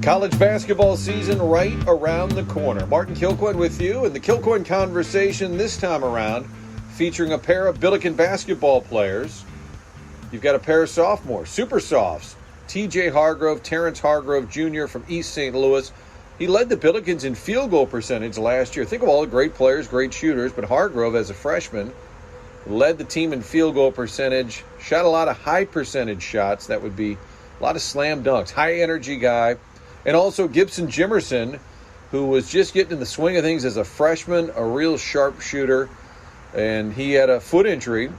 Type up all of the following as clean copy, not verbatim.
College basketball season right around the corner. Martin Kilcoyne with you, and the Kilcoyne Conversation this time around featuring a pair of Billiken basketball players. You've got a pair of sophomores, super softs, TJ Hargrove, Terence Hargrove Jr. from East St. Louis. He led the Billikens in field goal percentage last year. Think of all the great players, great shooters, but Hargrove as a freshman led the team in field goal percentage, shot a lot of high percentage shots. That would be a lot of slam dunks, high energy guy. And also Gibson Jimmerson, who was just getting in the swing of things as a freshman, a real sharp shooter. And he had a foot injury,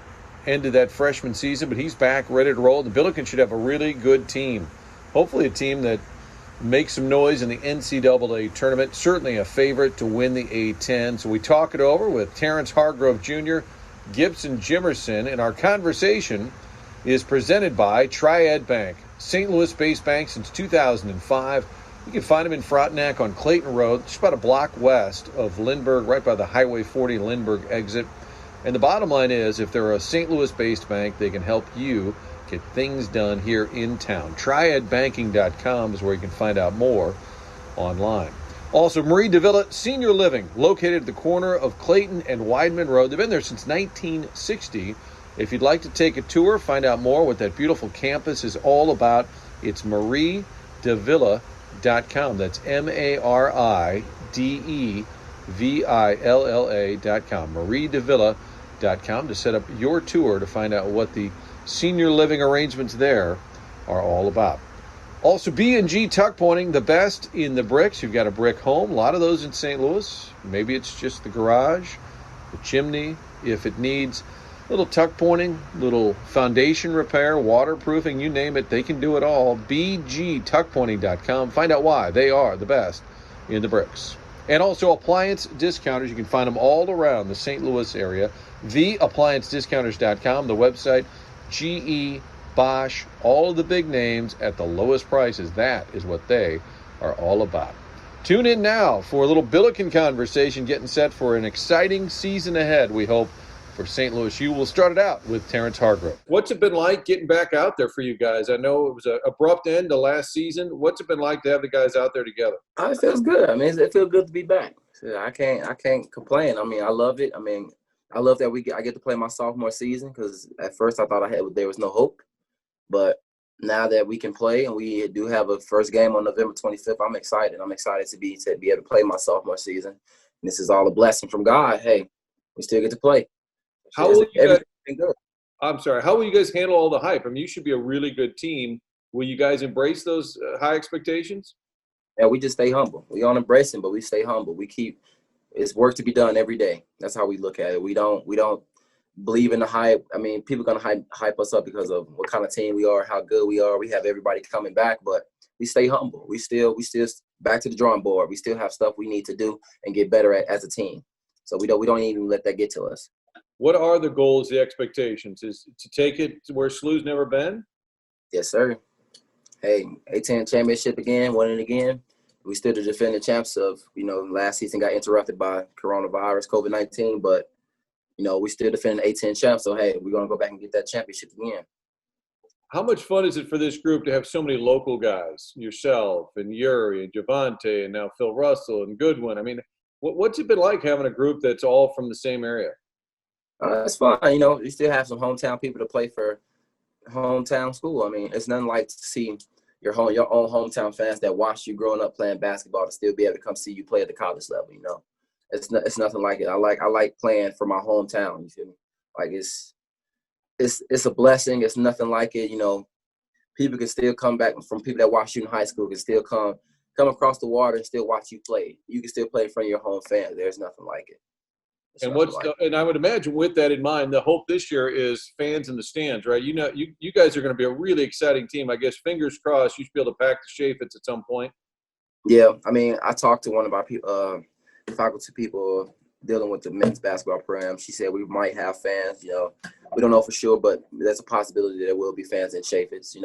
ended that freshman season, but he's back, ready to roll. The Billikens should have a really good team. Hopefully a team that makes some noise in the NCAA tournament. Certainly a favorite to win the A10. So we talk it over with Terence Hargrove Jr., Gibson Jimmerson, and our conversation is presented by Triad Bank, St. Louis-based bank since 2005. You can find them in Frontenac on Clayton Road, just about a block west of Lindbergh, right by the Highway 40 Lindbergh exit. And the bottom line is, if they're a St. Louis-based bank, they can help you get things done here in town. TriadBanking.com is where you can find out more online. Also, Marie DeVilla Senior Living, located at the corner of Clayton and Weidman Road. They've been there since 1960. If you'd like to take a tour, find out more what that beautiful campus is all about, it's mariedevilla.com. That's MARIDEVILLA.com. mariedevilla.com to set up your tour to find out what the senior living arrangements there are all about. Also, B&G Tuck Pointing, the best in the bricks. You've got a brick home, a lot of those in St. Louis. Maybe it's just the garage, the chimney, if it needs little tuck pointing, little foundation repair, waterproofing, you name it, they can do it all. bgtuckpointing.com. Find out why they are the best in the bricks. And also appliance discounters. You can find them all around the St. Louis area. theappliancediscounters.com, the website. GE, Bosch, all of the big names at the lowest prices. That is what they are all about. Tune in now for a little Billiken conversation, getting set for an exciting season ahead, we hope, for St. Louis U. We'll start it out with Terence Hargrove. What's it been like getting back out there for you guys? I know it was an abrupt end to last season. What's it been like to have the guys out there together? It feels good. I mean, it feels good to be back. So I can't complain. I mean, I love it. I mean, I love that I get to play my sophomore season, because at first I thought there was no hope. But now that we can play and we do have a first game on November 25th, I'm excited. I'm excited to be able to play my sophomore season. And this is all a blessing from God. Hey, we still get to play. How will you guys, how will you guys handle all the hype? I mean, you should be a really good team. Will you guys embrace those high expectations? Yeah, we just stay humble. We don't embrace them, but we stay humble. It's work to be done every day. That's how we look at it. We don't believe in the hype. I mean, people are gonna hype us up because of what kind of team we are, how good we are. We have everybody coming back, but we stay humble. We still back to the drawing board. We still have stuff we need to do and get better at as a team. So we don't even let that get to us. What are the goals, the expectations? Is to take it to where SLU's never been? Yes, sir. Hey, A10 championship again, won it again. We still the defending champs of, last season got interrupted by coronavirus, COVID-19, but, we still defending A10 champs. So, hey, we're going to go back and get that championship again. How much fun is it for this group to have so many local guys, yourself and Yuri and Javante and now Phil Russell and Goodwin? I mean, what's it been like having a group that's all from the same area? It's fun. You still have some hometown people to play for hometown school. I mean, it's nothing like to see your own hometown fans that watched you growing up playing basketball to still be able to come see you play at the college level. It's nothing like it. I like playing for my hometown. You feel me? Like it's a blessing. It's nothing like it. People can still come back from people that watched you in high school can still come across the water and still watch you play. You can still play in front of your home fans. There's nothing like it. And I would imagine with that in mind, the hope this year is fans in the stands, right? You guys are going to be a really exciting team. I guess fingers crossed you should be able to pack the Chaffetz at some point. Yeah, I mean, I talked to one of our faculty people dealing with the men's basketball program. She said we might have fans. We don't know for sure, but there's a possibility there will be fans in Chaffetz.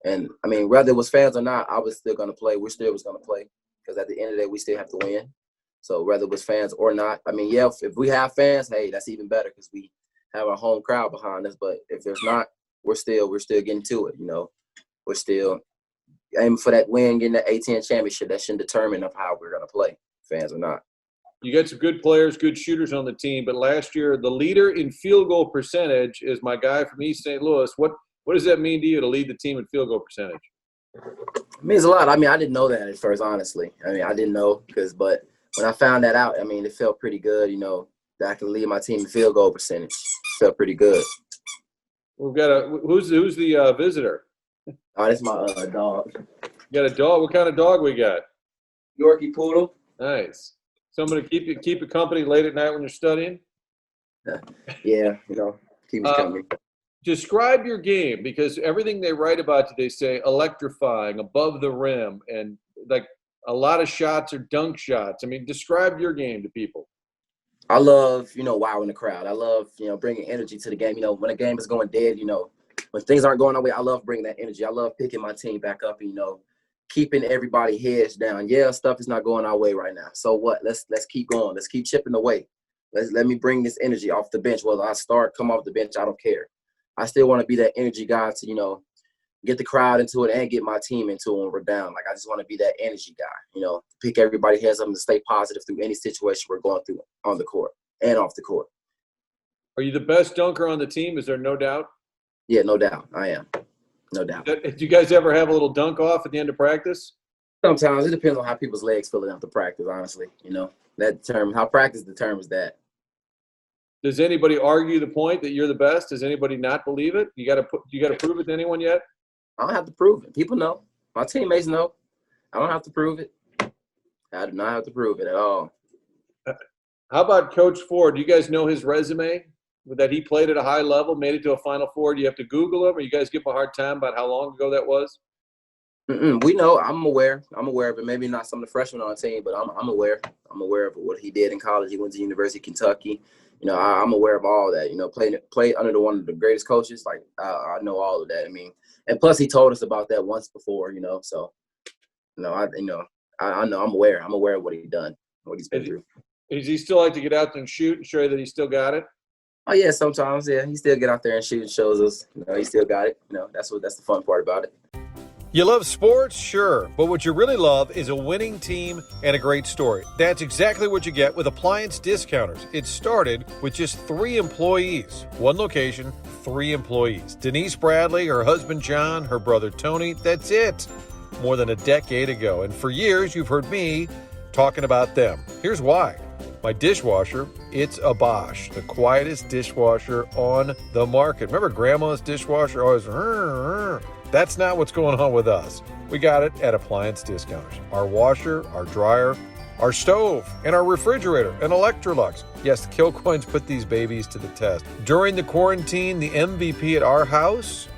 And I mean, whether it was fans or not, I was still going to play. We still was going to play because at the end of the day, we still have to win. So whether it was fans or not, I mean, yeah, if we have fans, hey, that's even better because we have our home crowd behind us. But if there's not, we're still getting to it. We're still aiming for that win, getting that A10 championship. That shouldn't determine of how we're gonna play, fans or not. You got some good players, good shooters on the team, but last year the leader in field goal percentage is my guy from East St. Louis. What does that mean to you to lead the team in field goal percentage? It means a lot. I mean, I didn't know that at first, honestly. I mean, I didn't know but when I found that out, I mean, it felt pretty good, that I can lead my team in field goal percentage. It felt pretty good. We've got who's the visitor? Oh, that's my dog. You got a dog? What kind of dog we got? Yorkie Poodle. Nice. Someone to keep you company late at night when you're studying? Yeah, keep me company. Describe your game, because everything they write about today say electrifying, above the rim, and like a lot of shots are dunk shots. I mean, describe your game to people. I love, wowing the crowd. I love, bringing energy to the game. When a game is going dead, when things aren't going our way, I love bringing that energy. I love picking my team back up and, keeping everybody heads down. Yeah, stuff is not going our way right now. So what? Let's keep going. Let's keep chipping away. Let me bring this energy off the bench. Whether I come off the bench, I don't care. I still want to be that energy guy to, get the crowd into it and get my team into it when we're down. Like, I just want to be that energy guy, pick everybody heads up and to stay positive through any situation we're going through on the court and off the court. Are you the best dunker on the team? Is there no doubt? Yeah, no doubt. I am. No doubt. Do you guys ever have a little dunk off at the end of practice? Sometimes. It depends on how people's legs feeling after practice, honestly. How practice determines that. Does anybody argue the point that you're the best? Does anybody not believe it? You got to prove it to anyone yet? I don't have to prove it. People know. My teammates know. I don't have to prove it. I do not have to prove it at all. How about Coach Ford? Do you guys know his resume? That he played at a high level, made it to a Final Four? Do you have to Google him, or you guys give him a hard time about how long ago that was? We know. I'm aware of it. Maybe not some of the freshmen on the team, but I'm aware. I'm aware of what he did in college. He went to the University of Kentucky. I'm aware of all that. Played under one of the greatest coaches. Like, I know all of that. I mean, and plus he told us about that once before. So, I know. I'm aware. I'm aware of what he's done, what he's been through. Does he still like to get out there and shoot and show you that he still got it? Oh yeah, sometimes. Yeah, he still get out there and shoot and shows us. He still got it. That's the fun part about it. You love sports? Sure. But what you really love is a winning team and a great story. That's exactly what you get with Appliance Discounters. It started with just 3 employees. 1 location, 3 employees. Denise Bradley, her husband John, her brother Tony. That's it. More than a decade ago. And for years, you've heard me talking about them. Here's why. My dishwasher, it's a Bosch, the quietest dishwasher on the market. Remember Grandma's dishwasher always, That's not what's going on with us. We got it at Appliance Discounters. Our washer, our dryer, our stove, and our refrigerator, and Electrolux. Yes, the Kilcoynes put these babies to the test. During the quarantine, the MVP at our house,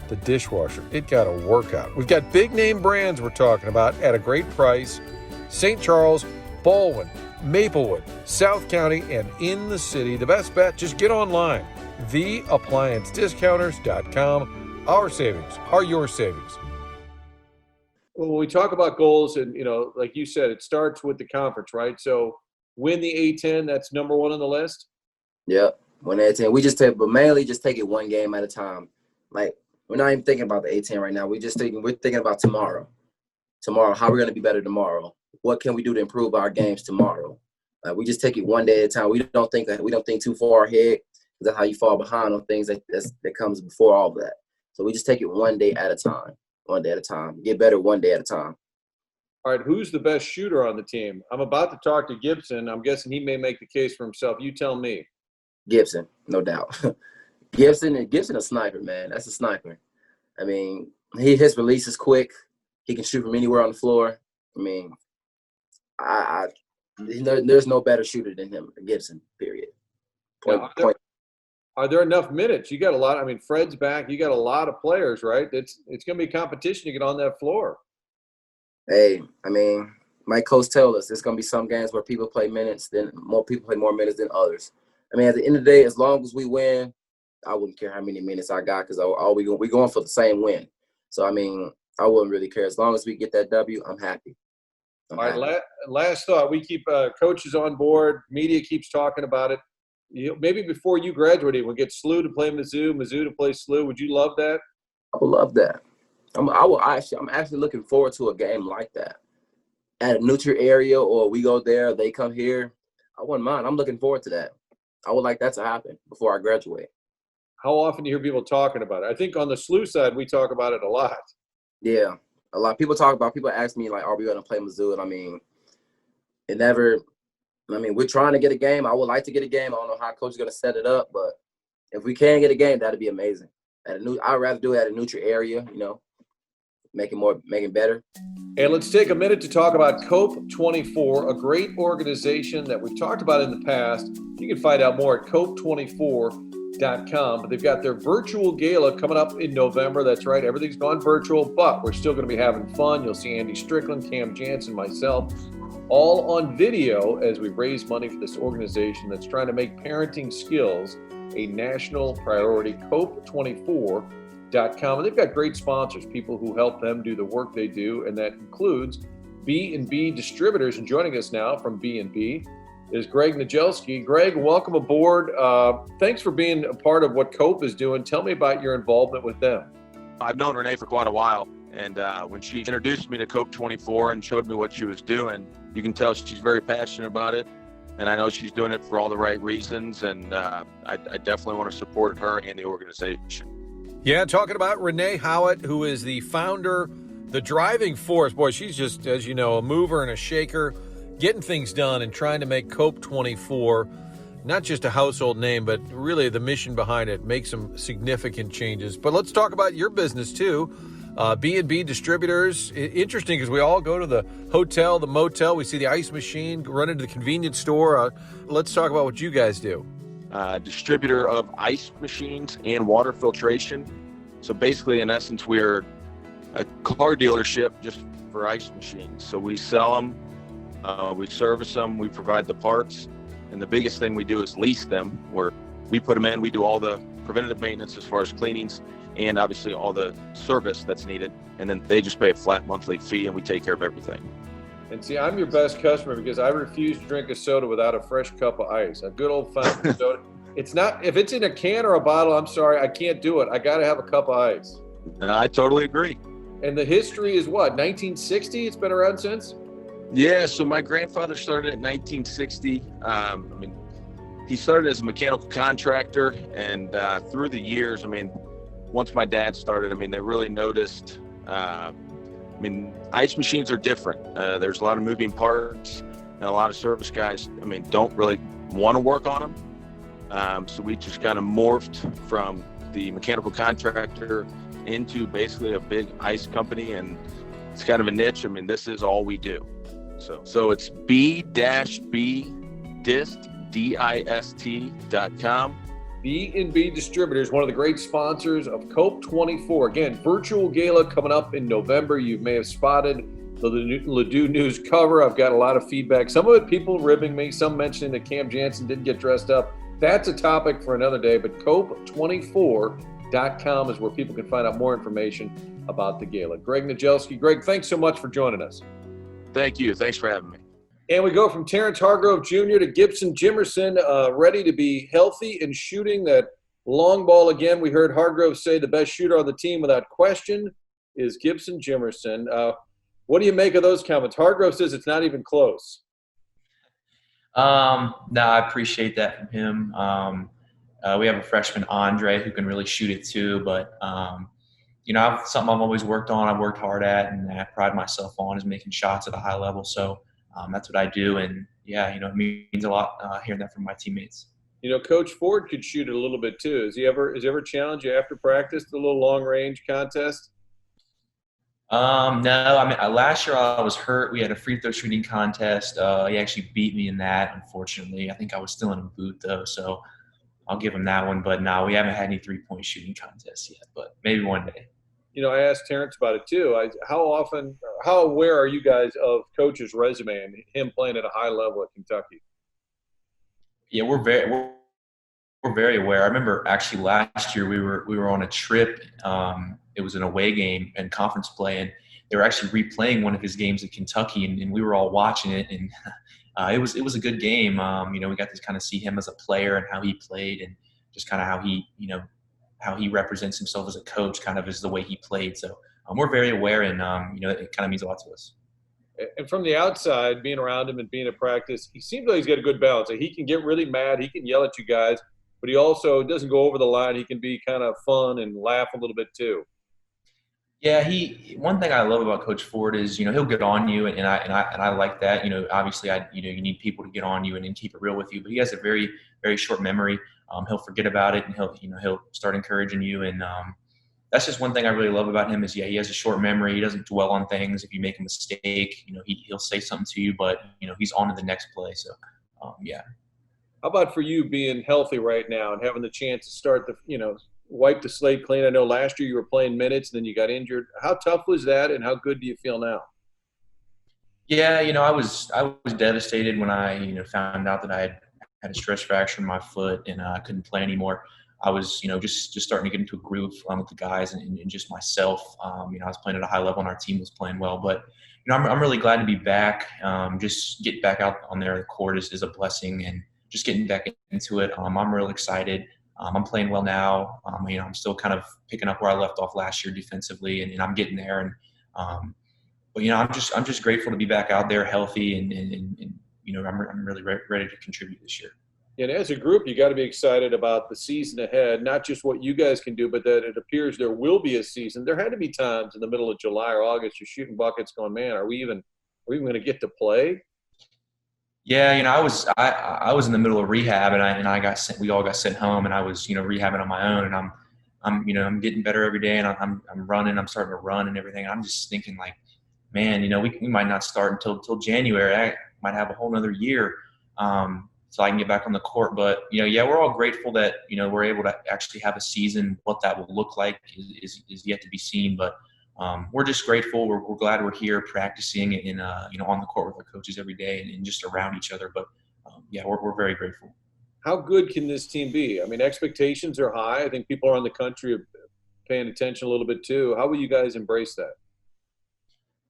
the dishwasher, it got a workout. We've got big name brands we're talking about at a great price. St. Charles, Baldwin, Maplewood, South County, and in the city. The best bet, just get online. TheApplianceDiscounters.com. Our savings are your savings. Well, when we talk about goals, and, like you said, it starts with the conference, right? So win the A10, that's number 1 on the list? Yep, win the A10. We but mainly just take it one game at a time. Like, we're not even thinking about the A10 right now. We're thinking about tomorrow. Tomorrow, how we're going to be better tomorrow. What can we do to improve our games tomorrow? We just take it one day at a time. We don't think too far ahead. That's how you fall behind on things that comes before all of that. So we just take it one day at a time. One day at a time. Get better one day at a time. All right, who's the best shooter on the team? I'm about to talk to Gibson. I'm guessing he may make the case for himself. You tell me. Gibson, no doubt. Gibson a sniper, man. That's a sniper. I mean, his release is quick. He can shoot from anywhere on the floor. I mean, there's no better shooter than him, Gibson, period. Are there enough minutes? You got a lot. I mean, Fred's back. You got a lot of players, right? It's going to be a competition to get on that floor. Hey, I mean, my coach tells us there's going to be some games where people play minutes, then more people play more minutes than others. I mean, at the end of the day, as long as we win, I wouldn't care how many minutes I got because we're going for the same win. So, I mean, I wouldn't really care. As long as we get that W, I'm happy. All right, last thought. We keep coaches on board. Media keeps talking about it. Maybe before you graduated, we'll get SLU to play Mizzou, Mizzou to play SLU. Would you love that? I would love that. I'm actually looking forward to a game like that at a neutral area, or we go there, they come here. I wouldn't mind. I'm looking forward to that. I would like that to happen before I graduate. How often do you hear people talking about it? I think on the SLU side, we talk about it a lot. Yeah, a lot of people ask me, like, are we going to play Mizzou? And I mean, we're trying to get a game. I would like to get a game. I don't know how coach is going to set it up, but if we can get a game, that'd be amazing. I'd rather do it at a neutral area, make it better. And let's take a minute to talk about COPE 24, a great organization that we've talked about in the past. You can find out more at cope24.com. But they've got their virtual gala coming up in November. That's right, everything's gone virtual, but we're still going to be having fun. You'll see Andy Strickland, Cam Jansen, myself, all on video as we raise money for this organization that's trying to make parenting skills a national priority, cope24.com. And they've got great sponsors, people who help them do the work they do, and that includes B&B Distributors. And joining us now from B&B is Greg Najelski. Greg, welcome aboard. Thanks for being a part of what COPE is doing. Tell me about your involvement with them. I've known Renee for quite a while, and when she introduced me to COPE 24 and showed me what she was doing, you can tell she's very passionate about it, and I know she's doing it for all the right reasons, and I definitely want to support her and the organization. Yeah, talking about Renee Howitt, who is the founder, the driving force. Boy, she's just, as you know, a mover and a shaker, getting things done and trying to make COPE 24 not just a household name, but really the mission behind it, make some significant changes. But let's talk about your business too. B&B Distributors. Interesting because we all go to the hotel, the motel, we see the ice machine, run into the convenience store. Let's talk about what you guys do. Distributor of ice machines and water filtration. So basically, in essence, we're a car dealership just for ice machines. So we sell them, we service them, we provide the parts, and the biggest thing we do is lease them, where we put them in, we do all the preventative maintenance as far as cleanings and obviously all the service that's needed, and then they just pay a flat monthly fee and we take care of everything. And see, I'm your best customer because I refuse to drink a soda without a fresh cup of ice, a good old fountain soda. It's not, if it's in a can or a bottle, I'm sorry, I can't do it. I got to have a cup of ice. I totally agree. And the history is what, 1960? It's been around since? Yeah, so my grandfather started in 1960. He started as a mechanical contractor, and through the years, once my dad started, they really noticed, ice machines are different. There's a lot of moving parts, and a lot of service guys, don't really want to work on them. So we just kind of morphed from the mechanical contractor into basically a big ice company, and it's kind of a niche. This is all we do. So it's b-b-dist.com. B&B Distributors, one of the great sponsors of COPE 24. Again, virtual gala coming up in November. You may have spotted the Ladue News cover. I've got a lot of feedback. Some of it people ribbing me, some mentioning that Cam Jansen didn't get dressed up. That's a topic for another day, but cope24.com is where people can find out more information about the gala. Greg Najelski. Greg, thanks so much for joining us. Thank you. Thanks for having me. And we go from Terence Hargrove Jr. to Gibson Jimmerson, ready to be healthy and shooting that long ball again. We heard Hargrove say the best shooter on the team without question is Gibson Jimmerson. What do you make of those comments? Hargrove says it's not even close. No, I appreciate that from him. We have a freshman, Andre, who can really shoot it too. But, something I've always worked on, I've worked hard at, and I pride myself on is making shots at a high level. So that's what I do. And, it means a lot hearing that from my teammates. Coach Ford could shoot it a little bit too. Has he ever challenged you after practice to a little long-range contest? No, last year I was hurt. We had a free throw shooting contest. He actually beat me in that, unfortunately. I think I was still in a boot though, so I'll give him that one. But no, we haven't had any three-point shooting contests yet, but maybe one day. I asked Terence about it too. How aware are you guys of Coach's resume and him playing at a high level at Kentucky? Yeah, we're very aware. I remember actually last year we were on a trip. It was an away game and conference play, and they were actually replaying one of his games at Kentucky, and we were all watching it, and it was a good game. We got to kind of see him as a player and how he played, and just kind of how he represents himself as a coach, kind of is the way he played. So we're very aware, and it kind of means a lot to us. And from the outside, being around him and being at practice, he seems like he's got a good balance. Like, he can get really mad, he can yell at you guys, but he also doesn't go over the line. He can be kind of fun and laugh a little bit too. Yeah, one thing I love about Coach Ford is, he'll get on you, and I like that. Obviously, you need people to get on you and keep it real with you. But he has a very, very short memory. He'll forget about it, and he'll start encouraging you. And that's just one thing I really love about him is, he has a short memory. He doesn't dwell on things. If you make a mistake, he'll say something to you, but he's on to the next play. So, yeah. How about for you being healthy right now and having the chance to start wipe the slate clean? I know last year you were playing minutes and then you got injured. How tough was that, and how good do you feel now? Yeah, I was devastated when I found out that I had a stress fracture in my foot and I couldn't play anymore. I was just starting to get into a groove with the guys and just myself. I was playing at a high level and our team was playing well, but I'm really glad to be back. Just getting back out on there, the court is a blessing, and just getting back into it. I'm real excited. I'm playing well now. I'm still kind of picking up where I left off last year defensively, and I'm getting there. And but I'm just grateful to be back out there, healthy, and I'm really ready to contribute this year. And as a group, you got to be excited about the season ahead, not just what you guys can do, but that it appears there will be a season. There had to be times in the middle of July or August you're shooting buckets, going, man, are we even going to get to play? Yeah, I was in the middle of rehab, and we all got sent home, and I was rehabbing on my own, and I'm getting better every day, and I'm running, I'm starting to run and everything. And I'm just thinking, like, man, we might not start until January. I might have a whole nother year, so I can get back on the court. But yeah, we're all grateful that we're able to actually have a season. What that will look like is yet to be seen, but. We're just grateful. We're glad we're here practicing and on the court with our coaches every day and just around each other. But yeah, we're very grateful. How good can this team be? I mean, expectations are high. I think people around the country are paying attention a little bit too. How will you guys embrace that?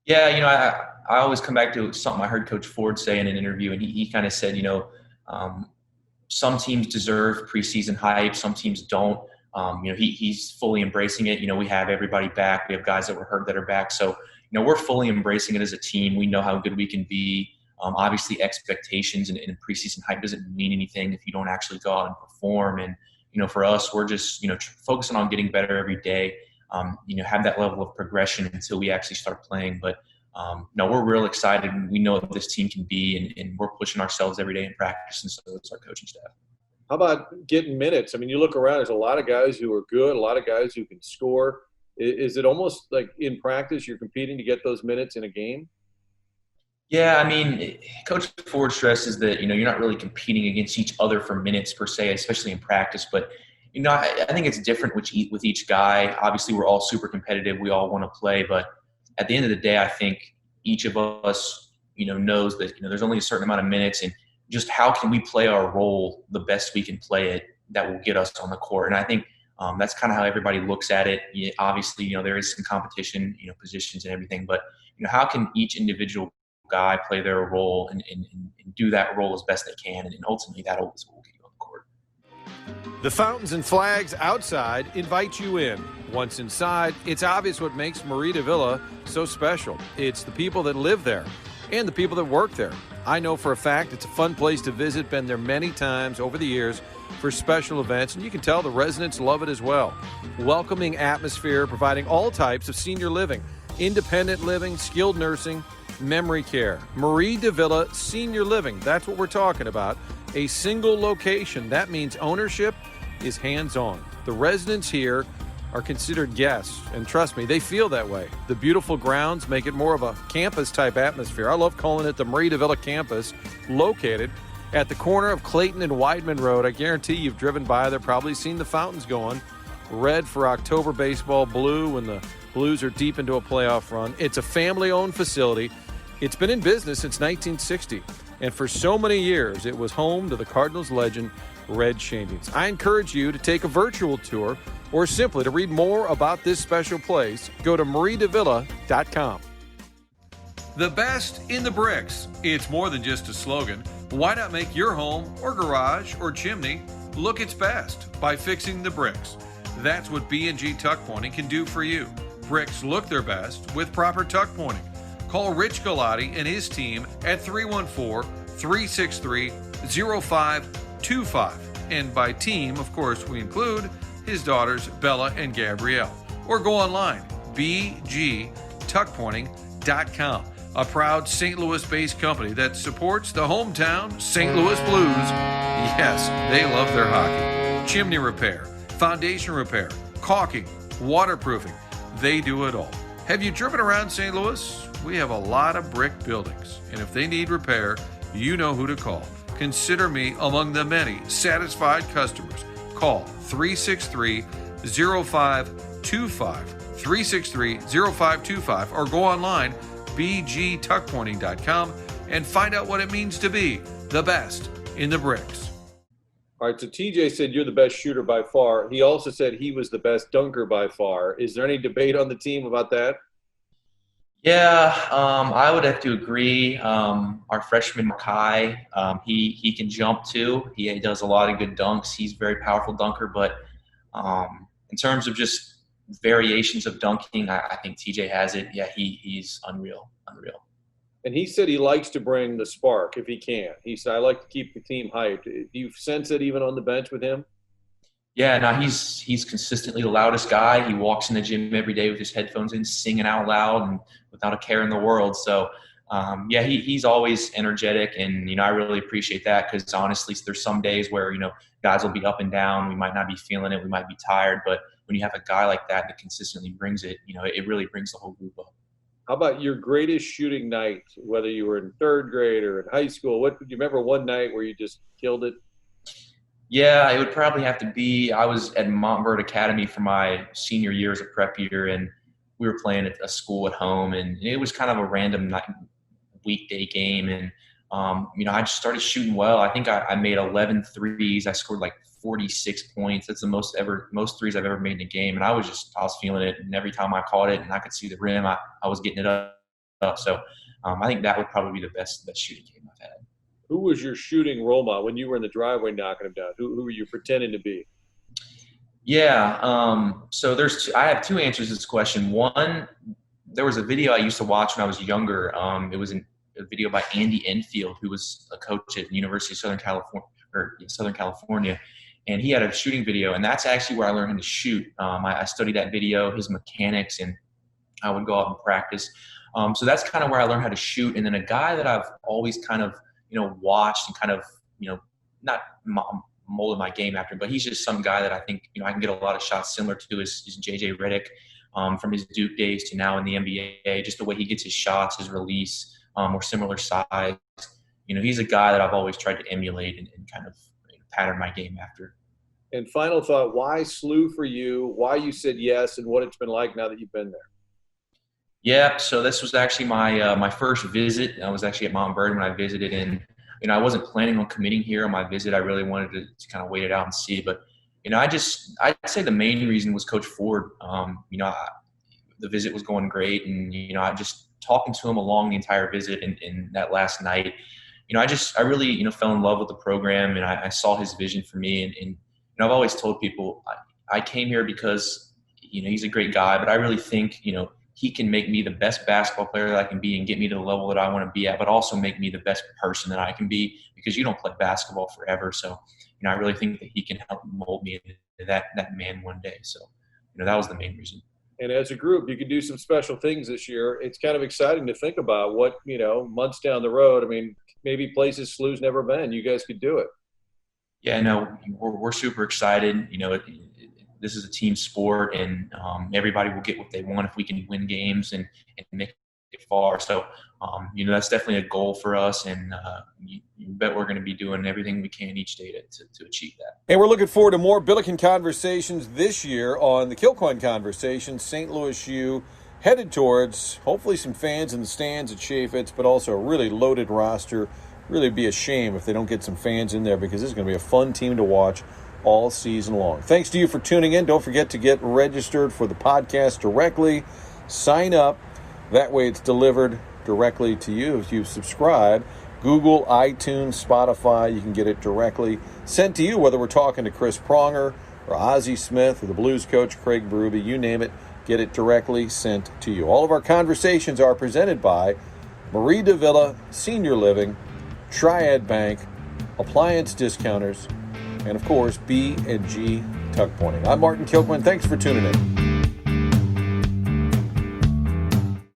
Yeah, I always come back to something I heard Coach Ford say in an interview, and he kind of said, some teams deserve preseason hype, some teams don't. He's fully embracing it. We have everybody back. We have guys that were hurt that are back. So, we're fully embracing it as a team. We know how good we can be. Obviously, expectations and preseason hype doesn't mean anything if you don't actually go out and perform. And, for us, we're just, focusing on getting better every day, have that level of progression until we actually start playing. But, no, we're real excited, and we know what this team can be, and we're pushing ourselves every day in practice, and so is our coaching staff. How about getting minutes? I mean, you look around, there's a lot of guys who are good, a lot of guys who can score. Is it almost like in practice you're competing to get those minutes in a game? Yeah, I mean, Coach Ford stresses that, you're not really competing against each other for minutes per se, especially in practice. But, I think it's different with each guy. Obviously, we're all super competitive. We all want to play. But at the end of the day, I think each of us, knows that, there's only a certain amount of minutes, and just how can we play our role the best we can play it that will get us on the court. And I think that's kind of how everybody looks at it. Obviously, there is some competition, positions and everything, but how can each individual guy play their role and do that role as best they can, and ultimately that will get you on the court. The fountains and flags outside invite you in. Once inside, it's obvious what makes Marie de Villa so special. It's the people that live there and the people that work there. I know for a fact it's a fun place to visit, been there many times over the years for special events, and you can tell the residents love it as well. Welcoming atmosphere, providing all types of senior living, independent living, skilled nursing, memory care. Marie de Villa Senior Living, that's what we're talking about. A single location. That means ownership is hands-on. The residents here are considered guests, and trust me, they feel that way. The beautiful grounds make it more of a campus-type atmosphere. I love calling it the Marie de Villa campus, located at the corner of Clayton and Weidman Road. I guarantee you've driven by there, probably seen the fountains going. Red for October baseball, blue when the Blues are deep into a playoff run. It's a family-owned facility. It's been in business since 1960, and for so many years, it was home to the Cardinals legend, Red Schoendienst. I encourage you to take a virtual tour or simply to read more about this special place. Go to mariedevilla.com. The best in the bricks. It's more than just a slogan. Why not make your home or garage or chimney look its best by fixing the bricks? That's what B&G Tuck Pointing can do for you. Bricks look their best with proper tuck pointing. Call Rich Galati and his team at 314-363-0525. And by team, of course, we include his daughters Bella and Gabrielle. Or go online, bgtuckpointing.com, a proud St. Louis-based company that supports the hometown St. Louis Blues. Yes, they love their hockey. Chimney repair, foundation repair, caulking, waterproofing. They do it all. Have you driven around St. Louis? We have a lot of brick buildings, and if they need repair, you know who to call. Consider me among the many satisfied customers. Call 363-0525, 363-0525, or go online, bgtuckpointing.com, and find out what it means to be the best in the bricks. All right, so TJ said you're the best shooter by far. He also said he was the best dunker by far. Is there any debate on the team about that? Yeah, I would have to agree. Our freshman Kai, he can jump too. He does a lot of good dunks. He's a very powerful dunker. But in terms of just variations of dunking, I think TJ has it. Yeah, he's unreal. And he said he likes to bring the spark if he can. He said, I like to keep the team hyped. Do you sense it even on the bench with him? Yeah, no, he's consistently the loudest guy. He walks in the gym every day with his headphones in, singing out loud and without a care in the world. So, yeah, he's always energetic, and, I really appreciate that because, honestly, there's some days where, guys will be up and down. We might not be feeling it. We might be tired. But when you have a guy like that consistently brings it, it really brings the whole group up. How about your greatest shooting night, whether you were in third grade or in high school? Do you remember one night where you just killed it? Yeah, it would probably have to be – I was at Montverde Academy for my senior year as a prep year, and we were playing at a school at home, and it was kind of a random weekday game. And, I just started shooting well. I think I made 11 threes. I scored like 46 points. That's the most threes I've ever made in a game. And I was feeling it. And every time I caught it and I could see the rim, I was getting it up. So I think that would probably be the best shooting game I've had. Who was your shooting role model when you were in the driveway knocking them down? Who were you pretending to be? Yeah. So I have two answers to this question. One, there was a video I used to watch when I was younger. It was a video by Andy Enfield, who was a coach at the University of Southern California. And he had a shooting video, and that's actually where I learned how to shoot. I studied that video, his mechanics, and I would go out and practice. So that's kind of where I learned how to shoot. And then a guy that I've always kind of, watched and kind of, not molded my game after, but he's just some guy that I think, I can get a lot of shots similar to is JJ Redick, from his Duke days to now in the NBA, just the way he gets his shots, his release, or similar size. He's a guy that I've always tried to emulate and kind of pattern my game after. And final thought, why SLU for you? Why you said yes, and what it's been like now that you've been there? Yeah, so this was actually my first visit. I was actually at Montverde when I visited, and I wasn't planning on committing here on my visit. I really wanted to kind of wait it out and see. But I'd say the main reason was Coach Ford. The visit was going great, and I just talking to him along the entire visit and that last night. I really fell in love with the program, and I saw his vision for me. And I've always told people I came here because he's a great guy, but I really think he can make me the best basketball player that I can be and get me to the level that I want to be at, but also make me the best person that I can be, because you don't play basketball forever. So, I really think that he can help mold me into that man one day. So, that was the main reason. And as a group, you could do some special things this year. It's kind of exciting to think about what, months down the road. I mean, maybe places SLU's never been. You guys could do it. Yeah, no, we're super excited. This is a team sport, and everybody will get what they want if we can win games and make it far. So, that's definitely a goal for us, and you bet we're going to be doing everything we can each day to achieve that. And we're looking forward to more Billiken Conversations this year on the Kilcoyne Conversation. St. Louis U headed towards hopefully some fans in the stands at Chaffetz, but also a really loaded roster. Really be a shame if they don't get some fans in there, because this is going to be a fun team to watch all season long. Thanks to you for tuning in. Don't forget to get registered for the podcast directly. Sign up. That way it's delivered directly to you. If you subscribe, Google, iTunes, Spotify, you can get it directly sent to you, whether we're talking to Chris Pronger or Ozzie Smith or the Blues coach Craig Berube, you name it. get it directly sent to you. All of our conversations are presented by Marie de Villa Senior Living, Triad Bank, Appliance Discounters, and of course, B&G Tuck Pointing. I'm Martin Kilcoyne. Thanks for tuning in.